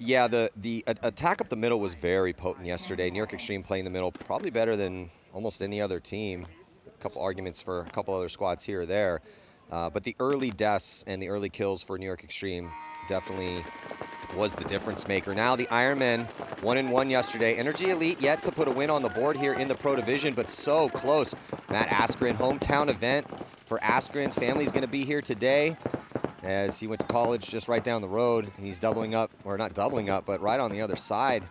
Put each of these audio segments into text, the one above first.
Yeah, the attack up the middle was very potent yesterday. New York Extreme playing the middle probably better than almost any other team. A couple arguments for a couple other squads here or there. But the early deaths and the early kills for New York Extreme definitely was the difference maker. Now the Ironmen 1-1 yesterday. NRG Elite yet to put a win on the board here in the Pro Division, but so close. Matt Askren, hometown event for Askren. Family's going to be here today as he went to college just right down the road. He's doubling up, or not doubling up, but right on the other side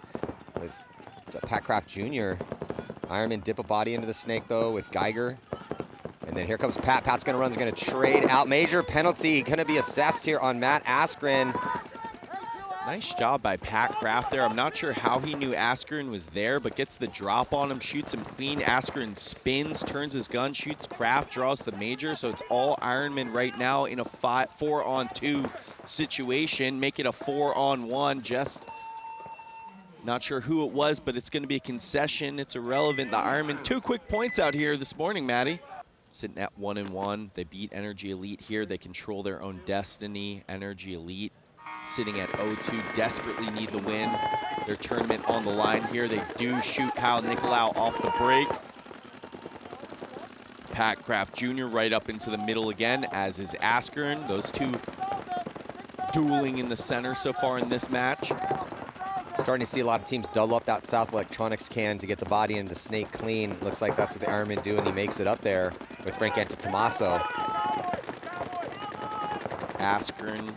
with Pat Kraft Jr. Ironman dip a body into the snake though with Geiger. And then here comes Pat. Pat's going to run, he's going to trade out. Major penalty going to be assessed here on Matt Askren. Nice job by Pat Kraft there. I'm not sure how he knew Askren was there, but gets the drop on him, shoots him clean. Askren spins, turns his gun, shoots Kraft, draws the major. So it's all Ironmen right now in a 4-on-2 situation. Make it a 4-on-1. Just not sure who it was, but it's going to be a concession. It's irrelevant. The Ironmen, 2 quick points out here this morning, Maddie. Sitting at 1-1. They beat NRG Elite here. They control their own destiny. NRG Elite sitting at 0-2, desperately need the win. Their tournament on the line here. They do shoot Kyle Nicolau off the break. Pat Kraft Jr. right up into the middle again, as is Askren. Those two dueling in the center so far in this match. Starting to see a lot of teams double up that South Electronics can to get the body into the snake clean. Looks like that's what the Ironmen do, and he makes it up there with Frank Antetomaso. Askren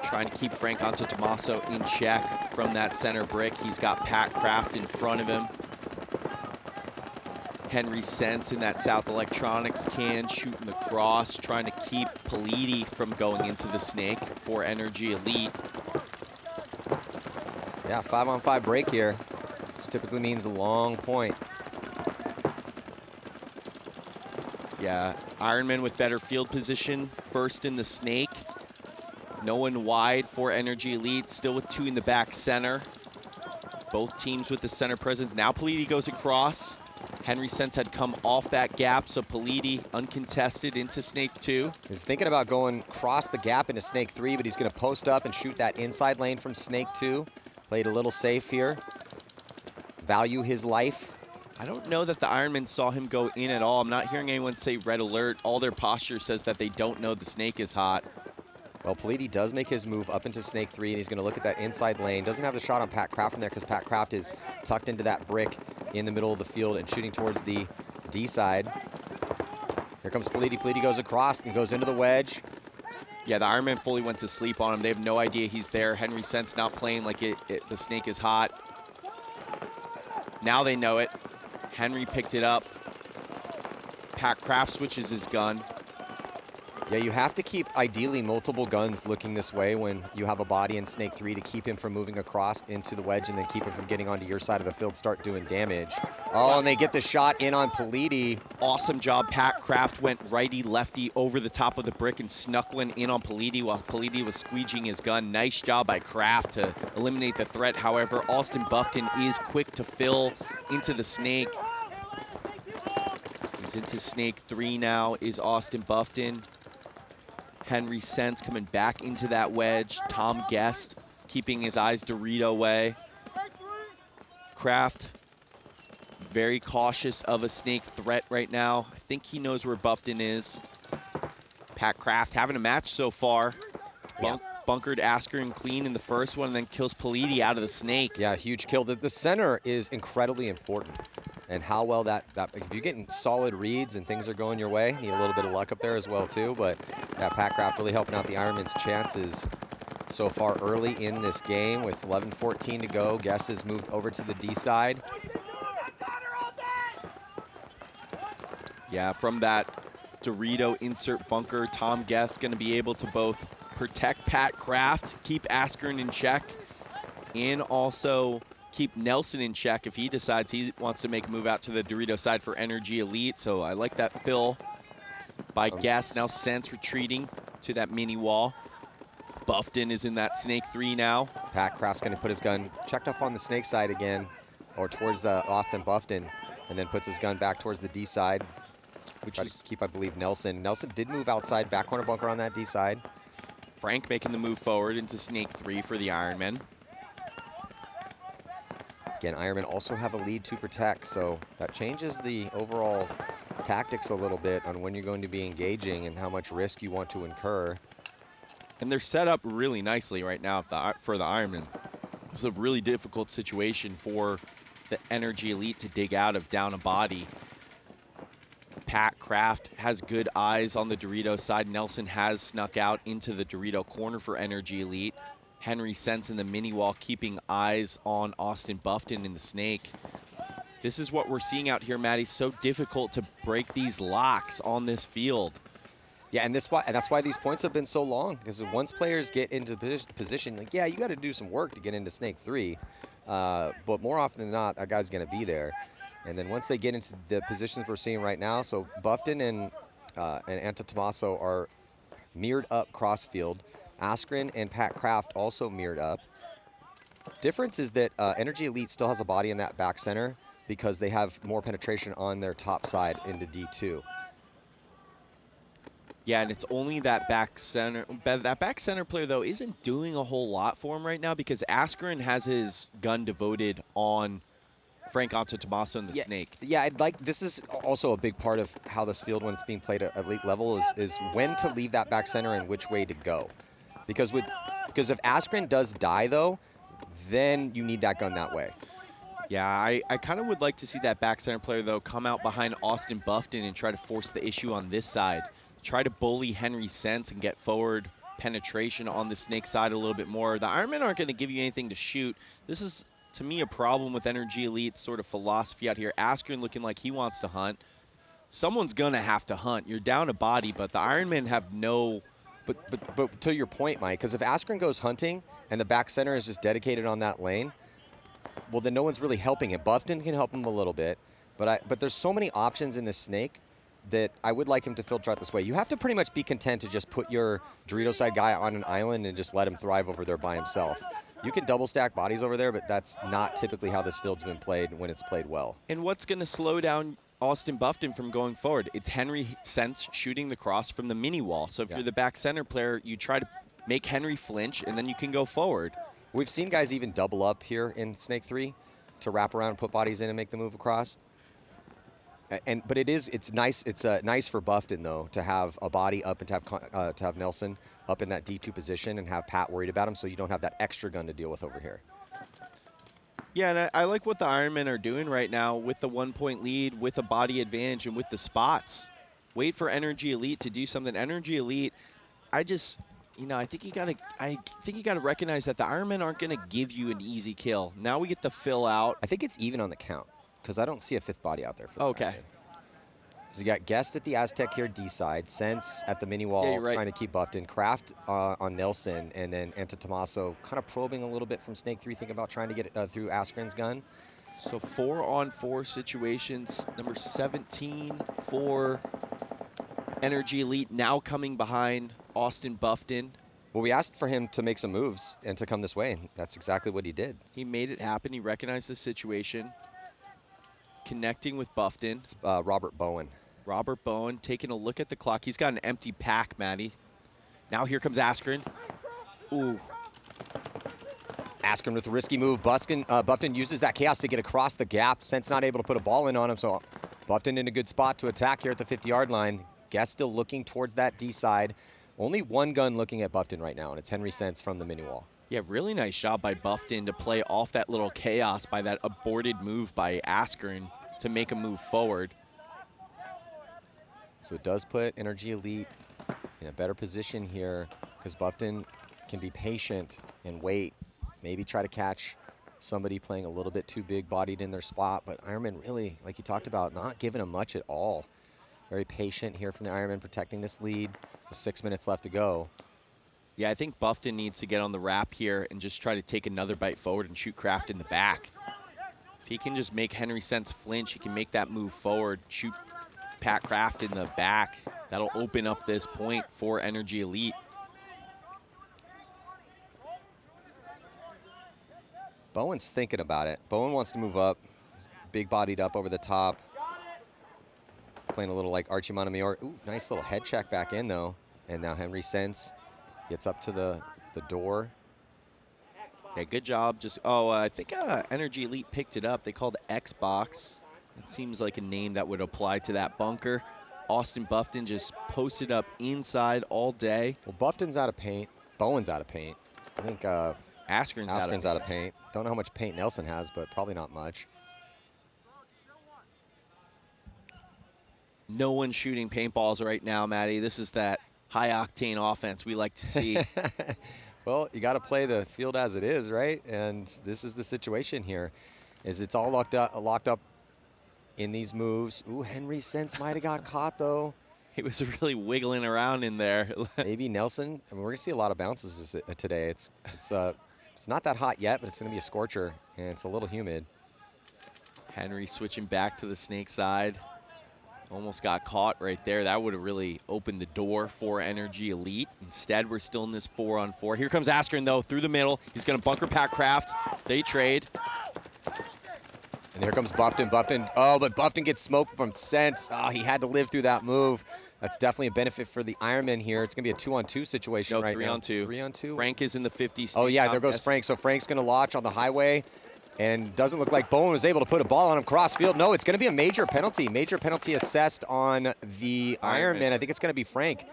trying to keep Frank Antetomaso in check from that center brick. He's got Pat Kraft in front of him. Henry Sense in that South Electronics can, shooting the cross, trying to keep Politi from going into the snake for NRG Elite. Yeah, 5-on-5 break here, which typically means a long point. Yeah, Ironmen with better field position, first in the snake. No one wide for NRG Elite, still with 2 in the back center. Both teams with the center presence. Now Politi goes across. Henry Sense had come off that gap, so Politi uncontested into snake 2. He's thinking about going across the gap into snake 3, but he's going to post up and shoot that inside lane from snake 2. Played a little safe here. Value his life. I don't know that the Ironmen saw him go in at all. I'm not hearing anyone say red alert. All their posture says that they don't know the snake is hot. Well, Politi does make his move up into snake 3, and he's going to look at that inside lane. Doesn't have the shot on Pat Kraft from there because Pat Kraft is tucked into that brick in the middle of the field and shooting towards the D side. Here comes Politi. Politi goes across and goes into the wedge. Yeah, the Ironmen fully went to sleep on him. They have no idea he's there. Henry Sense not playing like the snake is hot. Now they know it. Henry picked it up. Pat Kraft switches his gun. Yeah, you have to keep, ideally, multiple guns looking this way when you have a body in snake 3 to keep him from moving across into the wedge and then keep him from getting onto your side of the field, start doing damage. Oh, and they get the shot in on Politi. Awesome job. Pat Kraft went righty-lefty over the top of the brick and snuck one in on Politi while Politi was squeegeeing his gun. Nice job by Kraft to eliminate the threat. However, Austin Buffton is quick to fill into the snake. He's into snake 3 now, is Austin Buffton. Henry Sense coming back into that wedge. Tom Guest keeping his eyes Dorito way. Kraft very cautious of a snake threat right now. I think he knows where Buffton is. Pat Kraft having a match so far. Bunkered Askren clean in the first one and then kills Politi out of the snake. Yeah, huge kill. The center is incredibly important. And how well that if you're getting solid reads and things are going your way, need a little bit of luck up there as well too. But yeah, Pat Kraft really helping out the Ironmen's chances so far early in this game with 11:14 to go. Guess has moved over to the D side. Yeah, from that Dorito insert bunker, Tom Guest going to be able to both protect Pat Kraft, keep Askren in check, and also keep Nelson in check if he decides he wants to make a move out to the Dorito side for NRG Elite. So I like that fill by Guest. Now Sense retreating to that mini wall. Buffton is in that snake 3 now. Pat Kraft's going to put his gun checked up on the snake side again, or towards Austin Buffton, and then puts his gun back towards the D side, which is keep, I believe, Nelson. Nelson did move outside, back corner bunker on that D side. Frank making the move forward into Snake 3 for the Ironmen. Again, Ironmen also have a lead to protect, so that changes the overall tactics a little bit on when you're going to be engaging and how much risk you want to incur. And they're set up really nicely right now for the Ironmen. It's a really difficult situation for the NRG Elite to dig out of down a body. Pat Kraft has good eyes on the Dorito side. Nelson has snuck out into the Dorito corner for NRG Elite. Henry Sense in the mini wall keeping eyes on Austin Buffton in the Snake. This is what we're seeing out here, Maddie. So difficult to break these locks on this field. Yeah, and that's why these points have been so long, because once players get into the position, like, yeah, you got to do some work to get into Snake 3, but more often than not, that guy's going to be there. And then once they get into the positions we're seeing right now, so Buffton and Antetomaso are mirrored up crossfield. Askren and Pat Kraft also mirrored up. Difference is that NRG Elite still has a body in that back center because they have more penetration on their top side into D2. Yeah, and it's only that back center. That back center player, though, isn't doing a whole lot for him right now because Askren has his gun devoted on Frank Antetomaso and the Snake. Yeah, this is also a big part of how this field, when it's being played at elite level, is when to leave that back center and which way to go. Because if Askren does die, though, then you need that gun that way. Yeah, I kind of would like to see that back center player, though, come out behind Austin Buffton and try to force the issue on this side. Try to bully Henry Sense and get forward penetration on the Snake side a little bit more. The Ironmen aren't going to give you anything to shoot. This is, to me, a problem with NRG Elite's sort of philosophy out here. Askren looking like he wants to hunt. Someone's going to have to hunt. You're down a body, but the Ironmen have no... But to your point, Mike, because if Askren goes hunting and the back center is just dedicated on that lane, well, then no one's really helping him. Buffton can help him a little bit, but there's so many options in this Snake that I would like him to filter out this way. You have to pretty much be content to just put your Dorito side guy on an island and just let him thrive over there by himself. You can double stack bodies over there, but that's not typically how this field's been played when it's played well. And what's going to slow down Austin Buffton from going forward? It's Henry Sense shooting the cross from the mini wall. So if you're the back center player, you try to make Henry flinch, and then you can go forward. We've seen guys even double up here in Snake 3 to wrap around, put bodies in, and make the move across. But it's nice. It's nice for Buffton, though, to have a body up and to have Nelson up in that D2 position and have Pat worried about him, so you don't have that extra gun to deal with over here. Yeah, and I like what the Ironmen are doing right now with the 1-point lead, with a body advantage, and with the spots. Wait for NRG Elite to do something. NRG Elite, I think you gotta recognize that the Ironmen aren't gonna give you an easy kill. Now we get the fill out. I think it's even on the count, because I don't see a fifth body out there for okay. So you got Guest at the Aztec here, D side, Sense at the mini wall, trying to keep Buffton, Kraft on Nelson, and then Antetomaso kind of probing a little bit from Snake 3, thinking about trying to get it through Askren's gun. So 4-on-4 situations, number 17 for NRG Elite, now coming behind Austin Buffton. Well, we asked for him to make some moves and to come this way, and that's exactly what he did. He made it happen. He recognized the situation. Connecting with Buffton. It's Robert Bowen. Robert Bowen taking a look at the clock. He's got an empty pack, Maddie. Now here comes Askren. Ooh. Askren with a risky move. Buffton uses that chaos to get across the gap. Sense not able to put a ball in on him, so Buffton in a good spot to attack here at the 50-yard line. Guest still looking towards that D side. Only one gun looking at Buffton right now, and it's Henry Sense from the mini wall. Yeah, really nice job by Buffton to play off that little chaos by that aborted move by Askren to make a move forward. So it does put NRG Elite in a better position here because Buffton can be patient and wait, maybe try to catch somebody playing a little bit too big-bodied in their spot, but Ironman really, like you talked about, not giving them much at all. Very patient here from the Ironman, protecting this lead with 6 minutes left to go. Yeah, I think Buffton needs to get on the wrap here and just try to take another bite forward and shoot Kraft in the back. If he can just make Henry Sense flinch, he can make that move forward, shoot Pat Kraft in the back. That'll open up this point for NRG Elite. Bowen's thinking about it. Bowen wants to move up. He's big-bodied up over the top. Playing a little like Archie Montemayor. Ooh, nice little head check back in, though. And now Henry Sense Gets up to the door. Yeah, good job. Just I think NRG Elite picked it up. They called Xbox. It seems like a name that would apply to that bunker. Austin Buffton just posted up inside all day. Well, Buffton's out of paint. Bowen's out of paint. I think Askren's out of paint. Don't know how much paint Nelson has, but probably not much. No one's shooting paintballs right now, Maddie. This is that high-octane offense we like to see. Well, you got to play the field as it is, right? And this is the situation here, is it's all locked up in these moves. Ooh, Henry Sense might have got caught, though. He was really wiggling around in there. Maybe Nelson. I mean, we're going to see a lot of bounces today. It's not that hot yet, but it's going to be a scorcher, and it's a little humid. Henry switching back to the snake side. Almost got caught right there. That would have really opened the door for NRG Elite. Instead, we're still in this 4-on-4. Here comes Askren, though, through the middle. He's going to bunker pack Kraft. They trade. And here comes Buffton. Oh, but Buffton gets smoked from Sense. Oh, he had to live through that move. That's definitely a benefit for the Ironmen here. It's going to be a 2-on-2 situation right now. 3-on-2. 3-on-2? Frank is in the 50. Oh, yeah, there goes Frank. So Frank's going to launch on the highway. And doesn't look like Bowen was able to put a ball on him cross field. No, it's going to be a major penalty. Major penalty assessed on the Ironman. I think it's going to be Frank.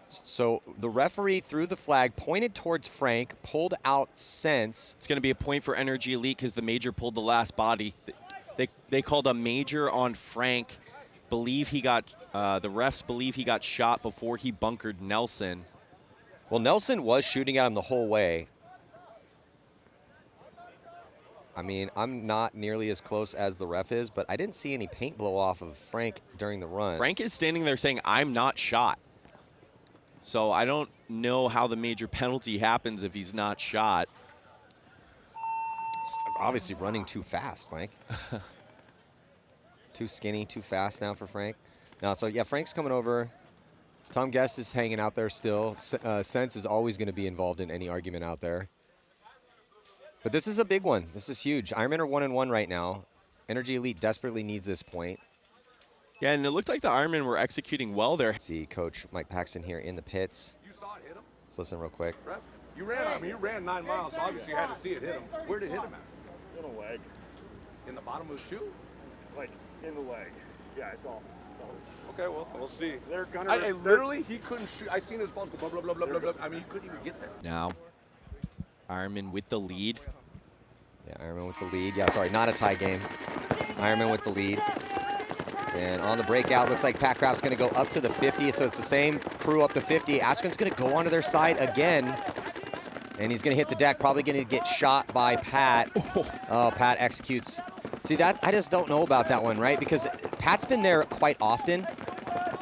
So the referee threw the flag, pointed towards Frank, pulled out Sense. It's going to be a point for NRG Elite because the major pulled the last body. They called a major on Frank. Believe he got the refs believe he got shot before he bunkered Nelson. Well, Nelson was shooting at him the whole way. I mean, I'm not nearly as close as the ref is, but I didn't see any paint blow off of Frank during the run. Frank is standing there saying, "I'm not shot." So I don't know how the major penalty happens if he's not shot. Obviously running too fast, Mike. Too skinny, too fast now for Frank. No, so yeah, Frank's coming over. Tom Guest is hanging out there still. Sense is always going to be involved in any argument out there. But this is a big one. This is huge. Ironmen are 1-1 right now. NRG Elite desperately needs this point. Yeah, and it looked like the Ironmen were executing well there. See Coach Mike Paxton here in the pits. You saw it hit him? Let's listen real quick. Rep, you ran 9 miles, so obviously you had to see it hit him. Where did it hit him at? In the leg. In the bottom of his shoe? Like, in the leg. Yeah, I saw. Okay, well, we'll see. They're gonna. I literally, he couldn't shoot. I seen his balls go blah, blah, blah, blah, blah, blah. I mean, he couldn't even get there. Now, Ironman with the lead. Yeah, Ironman with the lead. Yeah, sorry, not a tie game. Ironman with the lead. And on the breakout, looks like Pat Craft's going to go up to the 50. So it's the same crew up to 50. Askren's going to go onto their side again. And he's going to hit the deck, probably going to get shot by Pat. Oh, Pat executes. See, I just don't know about that one, right? Because Pat's been there quite often.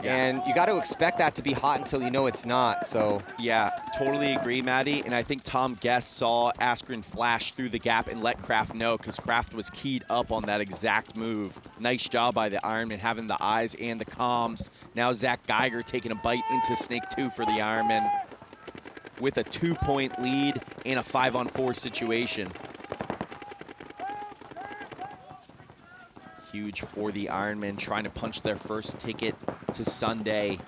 Yeah. And you got to expect that to be hot until you know it's not. So yeah, totally agree, Maddie. And I think Tom Guest saw Askren flash through the gap and let Kraft know because Kraft was keyed up on that exact move. Nice job by the Ironman having the eyes and the comms. Now Zach Geiger taking a bite into Snake 2 for the Ironman with a 2-point lead in a 5-on-4 situation. Huge for the Ironmen trying to punch their first ticket to Sunday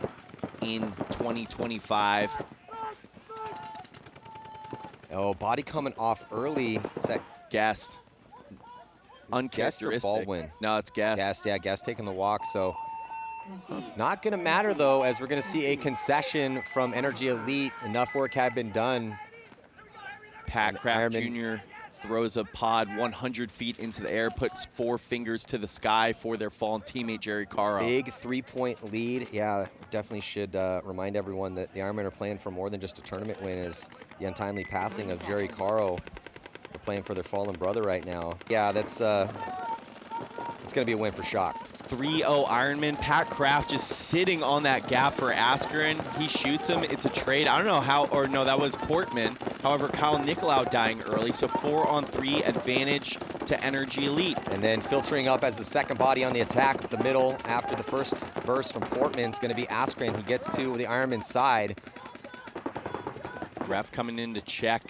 in 2025. Oh, body coming off early. Is that Guest? Uncharacteristic. Guest or Baldwin? No, it's Guest. Guest, yeah, Guest taking the walk. So not going to matter, though, as we're going to see a concession from NRG Elite. Enough work had been done. Pat Kraft Jr. throws a pod 100 feet into the air, puts 4 fingers to the sky for their fallen teammate, Jerry Caro. Big 3-point lead. Yeah, definitely should remind everyone that the Ironmen are playing for more than just a tournament win, as the untimely passing of Jerry Caro. They're playing for their fallen brother right now. Yeah, it's going to be a win for Shock. 3-0 Ironman. Pat Kraft just sitting on that gap for Askren. He shoots him. It's a trade. I don't know how, or no, that was Portman. However, Kyle Nicolau dying early, so 4-on-3 advantage to NRG Elite. And then filtering up as the second body on the attack up the middle after the first burst from Portman is going to be Askren. He gets to the Ironman side. Ref coming in to check.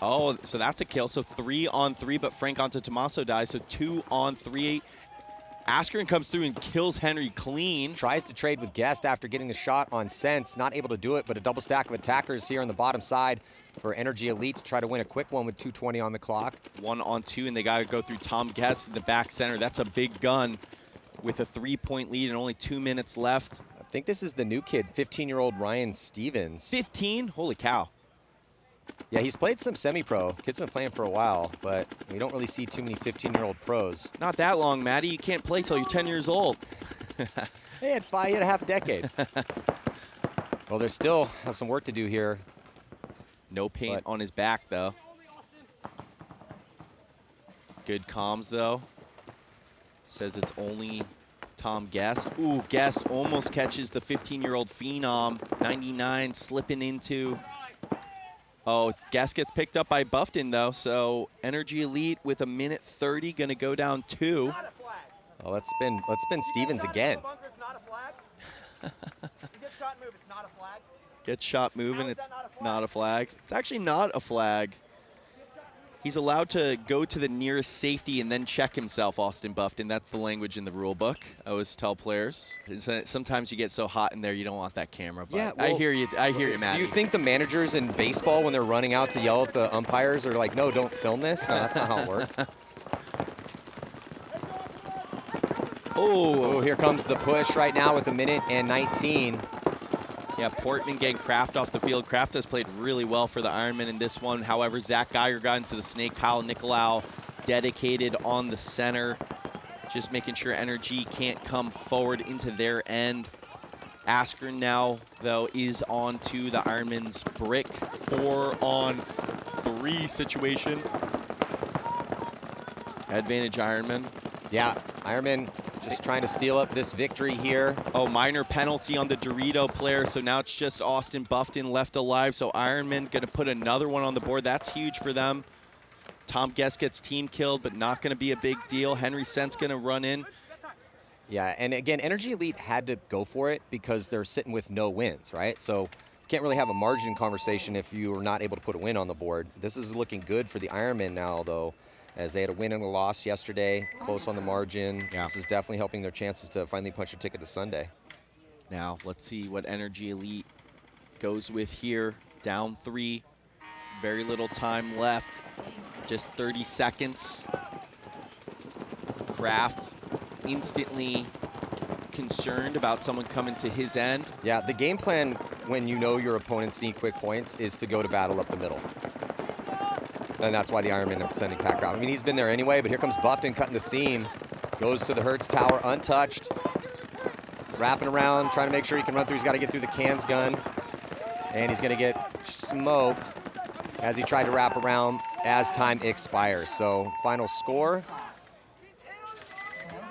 Oh, so that's a kill. So 3-on-3, but Frank onto Tommaso dies, so 2-on-3. Askren comes through and kills Henry clean. Tries to trade with Guest after getting the shot on Sense. Not able to do it, but a double stack of attackers here on the bottom side for NRG Elite to try to win a quick one with 2:20 on the clock. 1-on-2, and they got to go through Tom Guest in the back center. That's a big gun with a 3-point lead and only 2 minutes left. I think this is the new kid, 15-year-old Ryan Stevens. 15? Holy cow. Yeah, he's played some semi-pro. Kid's been playing for a while, but we don't really see too many 15-year-old pros. Not that long, Maddie. You can't play till you're 10 years old. He had a half a decade. Well, they still have some work to do here. No paint on his back, though. Good comms, though. Says it's only Tom Guest. Ooh, Guest almost catches the 15-year-old phenom. 99 slipping into. Oh, Guest gets picked up by Buffton, though. So NRG Elite with a minute 30, going to go down 2. Oh, let's spin Stevens again. Get shot moving, it's not a flag. It's actually not a flag. He's allowed to go to the nearest safety and then check himself, Austin Buffton. That's the language in the rule book. I always tell players. Sometimes you get so hot in there, you don't want that camera. But Yeah, I well, hear you, Matt. Do you think the managers in baseball, when they're running out to yell at the umpires, are like, no, don't film this? No, that's not how it works. Oh, here comes the push right now with 1:19. Yeah, Portman getting Kraft off the field. Kraft has played really well for the Ironmen in this one. However, Zach Geiger got into the snake pile. Nicolau dedicated on the center. Just making sure NRG can't come forward into their end. Askren now, though, is on to the Ironmen's brick. 4-on-3 situation. Advantage Ironman. Yeah, Ironman just trying to steal up this victory here. Oh, minor penalty on the Dorito player, so now it's just Austin Buffton left alive. So Ironman going to put another one on the board. That's huge for them. Tom Guest gets team killed, but not going to be a big deal. Henry Sense going to run in. Yeah, and again, NRG Elite had to go for it because they're sitting with no wins, right? So you can't really have a margin conversation if you are not able to put a win on the board. This is looking good for the Ironmen now, though, as they had a win and a loss yesterday, close on the margin. Yeah. This is definitely helping their chances to finally punch a ticket to Sunday. Now, let's see what NRG Elite goes with here. Down 3, very little time left, just 30 seconds. Kraft instantly concerned about someone coming to his end. Yeah, the game plan when you know your opponents need quick points is to go to battle up the middle. And that's why the Ironmen are sending Pack out. I mean, he's been there anyway, but here comes Buffton cutting the seam. Goes to the Hertz tower, untouched. Wrapping around, trying to make sure he can run through. He's got to get through the cans gun. And he's going to get smoked as he tried to wrap around as time expires. So, final score.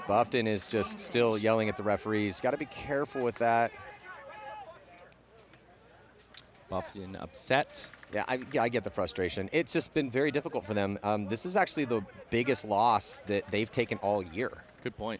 Buffton is just still yelling at the referees. Got to be careful with that. Buffton upset. Yeah, I get the frustration. It's just been very difficult for them. This is actually the biggest loss that they've taken all year. Good point.